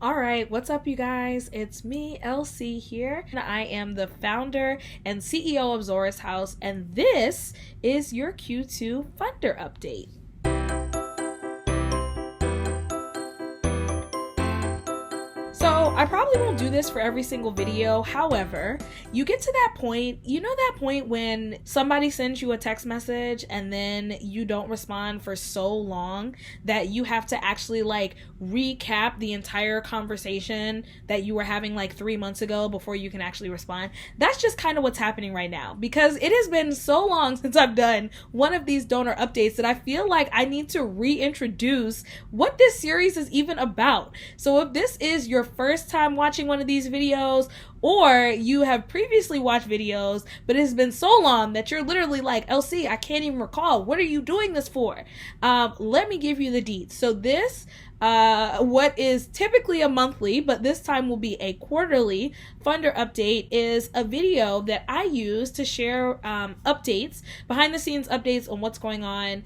All right, what's up, you guys? It's me, LC here. I am the founder and CEO of Zora's House, and this is your Q2 Funder update. So I probably won't do this for every single video. However, you get to that point, that point when somebody sends you a text message and then you don't respond for so long that you have to actually recap the entire conversation that you were having 3 months ago before you can actually respond. That's just kind of what's happening right now, because it has been so long since I've done one of these donor updates that I feel like I need to reintroduce what this series is even about. So if this is your first time watching one of these videos, or you have previously watched videos but it's been so long that you're literally like, LC, I can't even recall, what are you doing this for? Let me give you the deets. So this what is typically a monthly, but this time will be a quarterly funder update, is a video that I use to share updates, behind the scenes updates on what's going on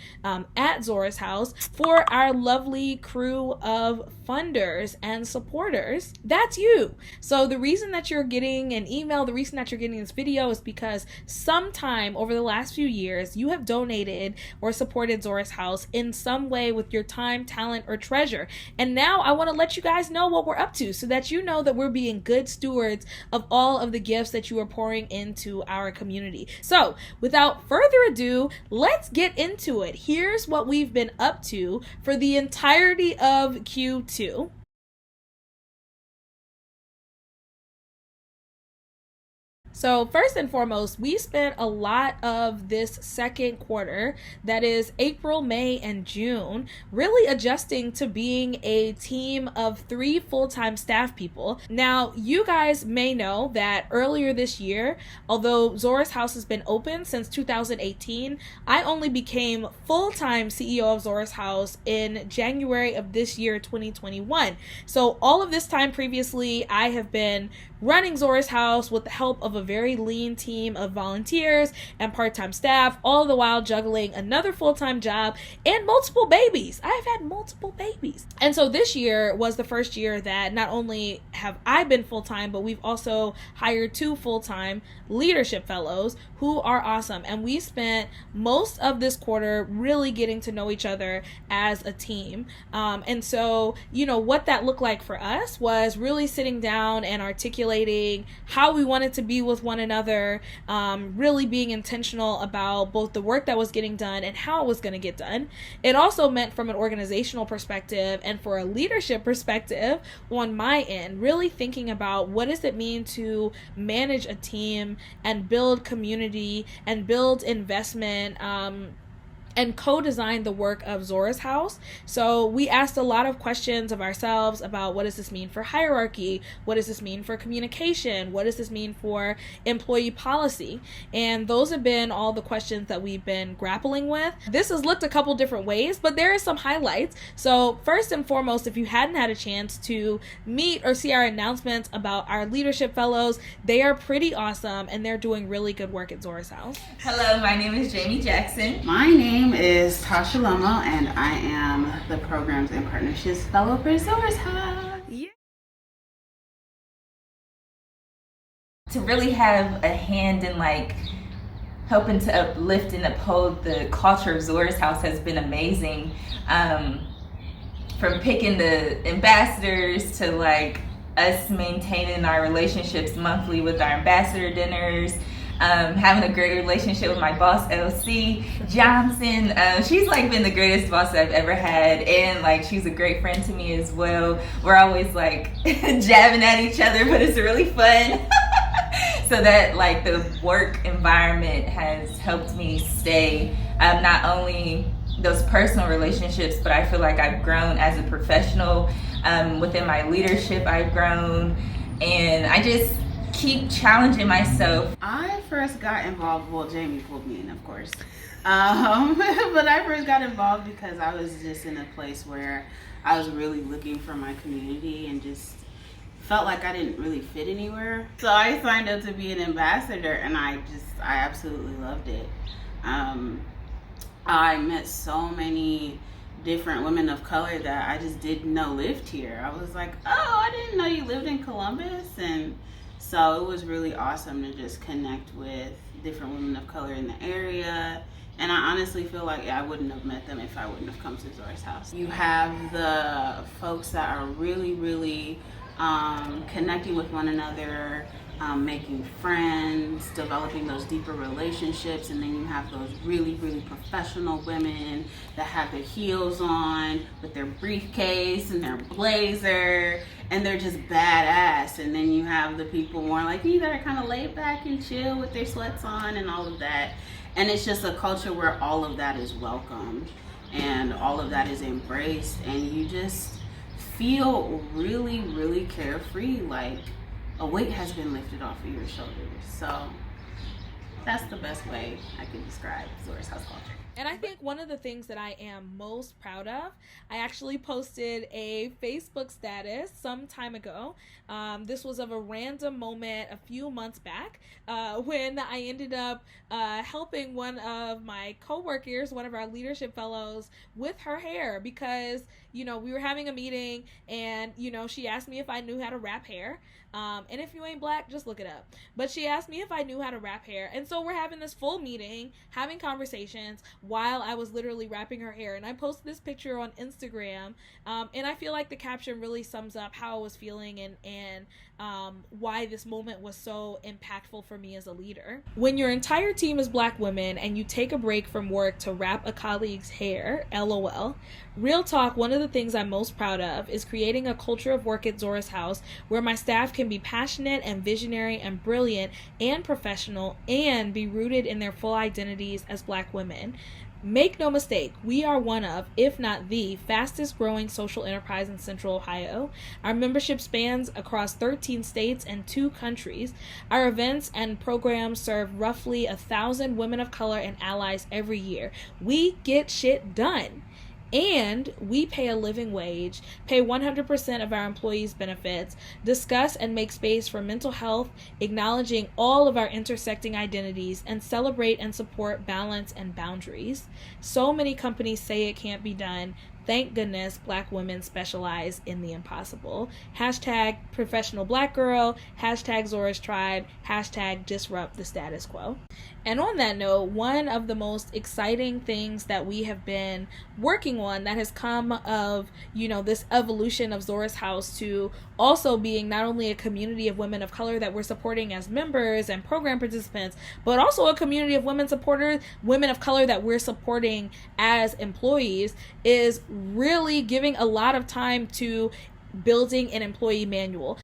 at Zora's House for our lovely crew of funders and supporters. That's you. So the reason that you're getting an email, the reason that you're getting this video is because sometime over the last few years you have donated or supported Zora's House in some way with your time, talent, or treasure. And now I want to let you guys know what we're up to, so that you know that we're being good stewards of all of the gifts that you are pouring into our community. So without further ado, let's get into it. Here's what we've been up to for the entirety of Q2. So first and foremost, we spent a lot of this second quarter, that is April, May, and June, really adjusting to being a team of 3 full-time staff people. Now, you guys may know that earlier this year, although Zora's House has been open since 2018, I only became full-time CEO of Zora's House in January of this year, 2021. So all of this time previously, I have been running Zora's House with the help of a very lean team of volunteers and part-time staff, all the while juggling another full-time job and multiple babies. I've had multiple babies. And so this year was the first year that not only have I been full-time, but we've also hired 2 full-time leadership fellows who are awesome. And we spent most of this quarter really getting to know each other as a team. And so, what that looked like for us was really sitting down and articulating how we wanted to be with one another, really being intentional about both the work that was getting done and how it was going to get done. It also meant, from an organizational perspective and for a leadership perspective on my end, really thinking about what does it mean to manage a team and build community and build investment, and co-design the work of Zora's House. So we asked a lot of questions of ourselves about, what does this mean for hierarchy? What does this mean for communication? What does this mean for employee policy? And those have been all the questions that we've been grappling with. This has looked a couple different ways, but there are some highlights. So first and foremost, if you hadn't had a chance to meet or see our announcements about our leadership fellows, they are pretty awesome and they're doing really good work at Zora's House. Hello, my name is Jamie Jackson. My name is Tasha Lomo, and I am the Programs and Partnerships Fellow for Zora's House. Yeah. To really have a hand in helping to uplift and uphold the culture of Zora's House has been amazing. From picking the ambassadors to us maintaining our relationships monthly with our ambassador dinners, having a great relationship with my boss, LC Johnson. She's been the greatest boss I've ever had, and she's a great friend to me as well. We're always jabbing at each other, but it's really fun. So that the work environment has helped me stay, not only those personal relationships, but I feel like I've grown as a professional. Within my leadership, I've grown, and I just keep challenging myself. I first got involved, well, Jamie pulled me in, of course. But I first got involved because I was just in a place where I was really looking for my community and just felt like I didn't really fit anywhere. So I signed up to be an ambassador, and I absolutely loved it. I met so many different women of color that I just didn't know lived here. I was like, oh, I didn't know you lived in Columbus. And so it was really awesome to just connect with different women of color in the area. And I honestly feel like I wouldn't have met them if I wouldn't have come to Zora's house. You have the folks that are really, really connecting with one another, making friends, developing those deeper relationships. And then you have those really, really professional women that have their heels on with their briefcase and their blazer, and they're just badass. And then you have the people more like me that are kind of laid back and chill with their sweats on and all of that. And it's just a culture where all of that is welcomed and all of that is embraced, and you just feel really, really carefree, like a weight has been lifted off of your shoulders. So that's the best way I can describe Zora's house culture. And I think one of the things that I am most proud of, I actually posted a Facebook status some time ago. This was of a random moment a few months back when I ended up helping one of my coworkers, one of our leadership fellows, with her hair because, we were having a meeting and, she asked me if I knew how to wrap hair. And if you ain't black, just look it up. But she asked me if I knew how to wrap hair. And so we're having this full meeting, having conversations while I was literally wrapping her hair. And I posted this picture on Instagram. And I feel like the caption really sums up how I was feeling and why this moment was so impactful for me as a leader. When your entire team is black women and you take a break from work to wrap a colleague's hair, LOL. Real talk, one of the things I'm most proud of is creating a culture of work at Zora's house where my staff can be passionate and visionary and brilliant and professional and be rooted in their full identities as black women. Make no mistake, we are one of, if not the, fastest growing social enterprise in Central Ohio. Our membership spans across 13 states and 2 countries. Our events and programs serve roughly 1,000 women of color and allies every year. We get shit done. And we pay a living wage, pay 100% of our employees' benefits, discuss and make space for mental health, acknowledging all of our intersecting identities, and celebrate and support balance and boundaries. So many companies say it can't be done. Thank goodness black women specialize in the impossible. Hashtag professional black girl, hashtag Zora's tribe, hashtag disrupt the status quo. And on that note, one of the most exciting things that we have been working on that has come of, this evolution of Zora's house to also being not only a community of women of color that we're supporting as members and program participants, but also a community of women supporters, women of color that we're supporting as employees, is really giving a lot of time to building an employee manual.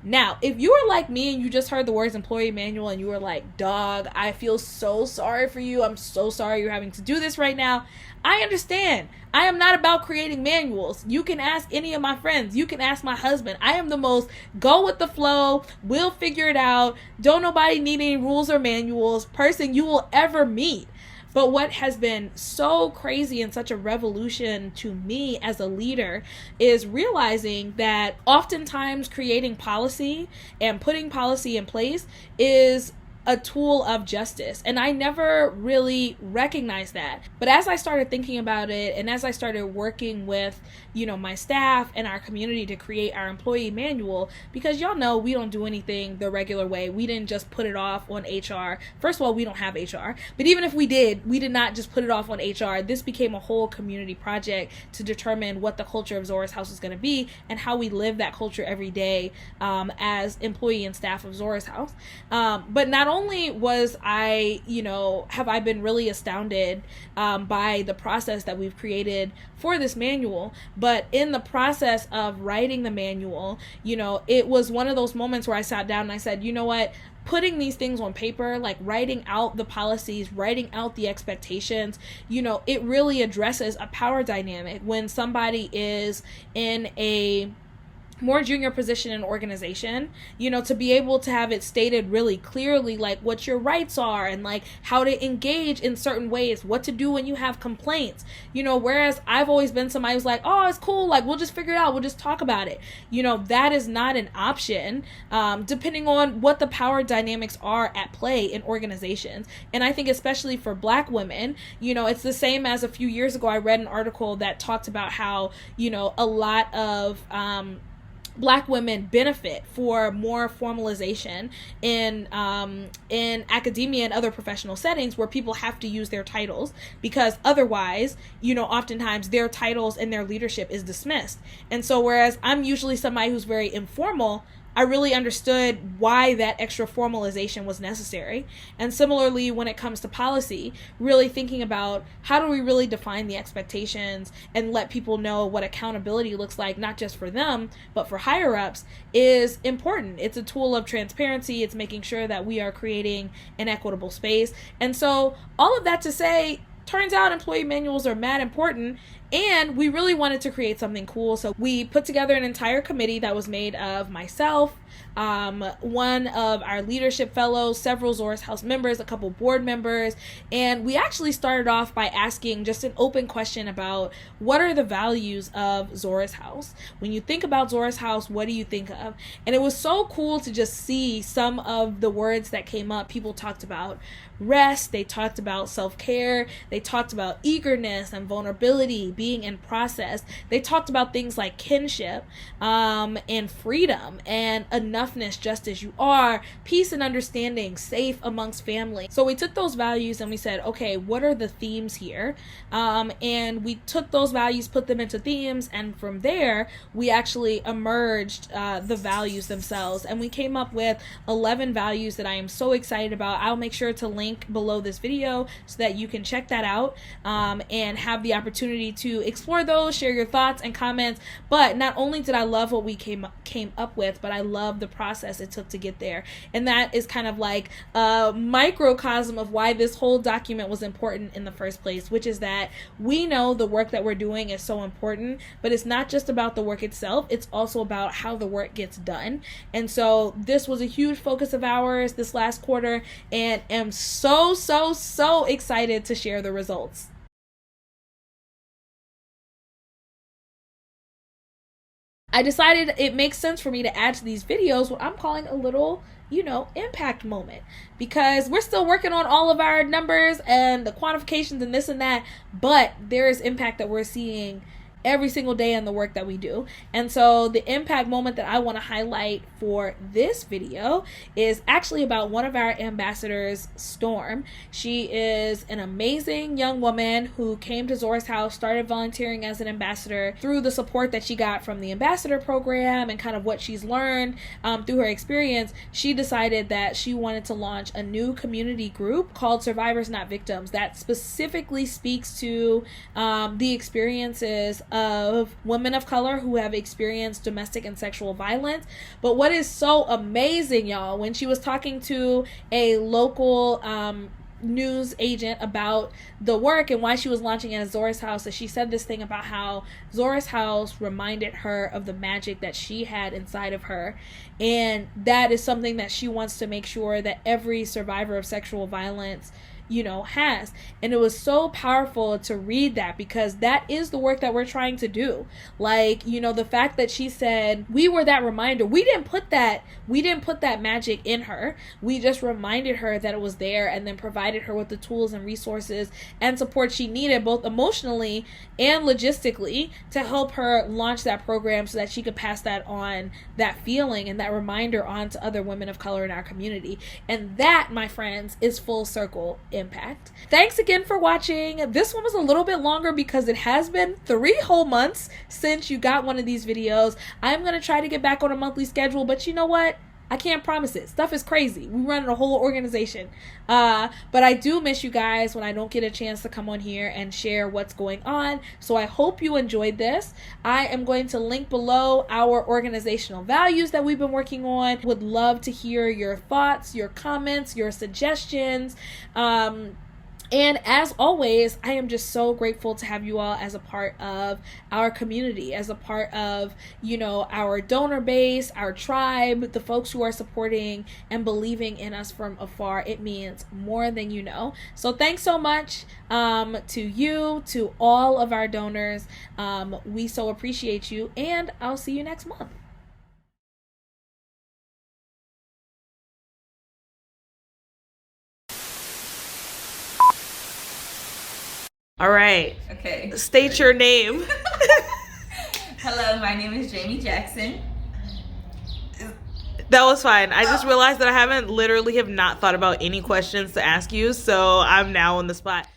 Now, if you are like me and you just heard the words employee manual and you were like, dog, I feel so sorry for you. I'm so sorry you're having to do this right now. I understand. I am not about creating manuals. You can ask any of my friends. You can ask my husband. I am the most go with the flow, we'll figure it out, don't nobody need any rules or manuals person you will ever meet. But what has been so crazy and such a revolution to me as a leader is realizing that oftentimes creating policy and putting policy in place is a tool of justice. And I never really recognized that. But as I started thinking about it and as I started working with, my staff and our community to create our employee manual, because y'all know we don't do anything the regular way. We didn't just put it off on HR. First of all, we don't have HR. But even if we did not just put it off on HR. This became a whole community project to determine what the culture of Zora's house is going to be and how we live that culture every day as employee and staff of Zora's house. But not only was I, have I been really astounded by the process that we've created for this manual, but in the process of writing the manual, it was one of those moments where I sat down and I said, you know what? Putting these things on paper, like writing out the policies, writing out the expectations, it really addresses a power dynamic when somebody is in a more junior position in organization, to be able to have it stated really clearly, like what your rights are and like how to engage in certain ways, what to do when you have complaints, whereas I've always been somebody who's like, oh, it's cool, like we'll just figure it out, we'll just talk about it. That is not an option, depending on what the power dynamics are at play in organizations. And I think especially for Black women, it's the same as a few years ago I read an article that talked about how, a lot of Black women benefit for more formalization in academia and other professional settings where people have to use their titles, because otherwise, oftentimes their titles and their leadership is dismissed. And so whereas I'm usually somebody who's very informal, I really understood why that extra formalization was necessary. And similarly, when it comes to policy, really thinking about how do we really define the expectations and let people know what accountability looks like, not just for them, but for higher ups, is important. It's a tool of transparency. It's making sure that we are creating an equitable space. And so all of that to say, turns out employee manuals are mad important, and we really wanted to create something cool. So we put together an entire committee that was made of myself, one of our leadership fellows, several Zora's House members, a couple board members, and we actually started off by asking just an open question about what are the values of Zora's House? When you think about Zora's House, what do you think of? And it was so cool to just see some of the words that came up. People talked about rest, they talked about self-care, they talked about eagerness and vulnerability, being in process. They talked about things like kinship, and freedom, and enoughness just as you are, peace and understanding, safe amongst family. So we took those values and we said, okay, what are the themes here? And we took those values, put them into themes, and from there we actually emerged the values themselves, and we came up with 11 values that I am so excited about. I'll make sure to link below this video so that you can check that out, and have the opportunity to explore those, share your thoughts and comments. But not only did I love what we came up with, but I love the process it took to get there. And that is kind of like a microcosm of why this whole document was important in the first place, which is that we know the work that we're doing is so important, but it's not just about the work itself, it's also about how the work gets done. And so this was a huge focus of ours this last quarter, and am so excited to share the results. I decided it makes sense for me to add to these videos what I'm calling a little, impact moment, because we're still working on all of our numbers and the quantifications and this and that, but there is impact that we're seeing every single day in the work that we do. And so the impact moment that I want to highlight for this video is actually about one of our ambassadors, Storm. She is an amazing young woman who came to Zora's House, started volunteering as an ambassador. Through the support that she got from the ambassador program and kind of what she's learned through her experience, she decided that she wanted to launch a new community group called Survivors Not Victims that specifically speaks to the experiences of women of color who have experienced domestic and sexual violence. But what is so amazing, y'all, when she was talking to a local news agent about the work and why she was launching it at Zora's House, that she said this thing about how Zora's House reminded her of the magic that she had inside of her, and that is something that she wants to make sure that every survivor of sexual violence has. And it was so powerful to read that, because that is the work that we're trying to do. Like, the fact that she said we were that reminder, we didn't put that magic in her, we just reminded her that it was there, and then provided her with the tools and resources and support she needed, both emotionally and logistically, to help her launch that program so that she could pass that on, that feeling and that reminder on to other women of color in our community. And that, my friends, is full circle impact. Thanks again for watching. This one was a little bit longer because it has been 3 whole months since you got one of these videos. I'm going to try to get back on a monthly schedule, but you know what? I can't promise it. Stuff is crazy. We run a whole organization. But I do miss you guys when I don't get a chance to come on here and share what's going on. So I hope you enjoyed this. I am going to link below our organizational values that we've been working on. Would love to hear your thoughts, your comments, your suggestions. And as always, I am just so grateful to have you all as a part of our community, as a part of, our donor base, our tribe, the folks who are supporting and believing in us from afar. It means more than you know. So thanks so much to you, to all of our donors. We so appreciate you, and I'll see you next month. All right. Okay. State your name. Hello, my name is Jamie Jackson. That was fine. I just realized that I have not thought about any questions to ask you, so I'm now on the spot.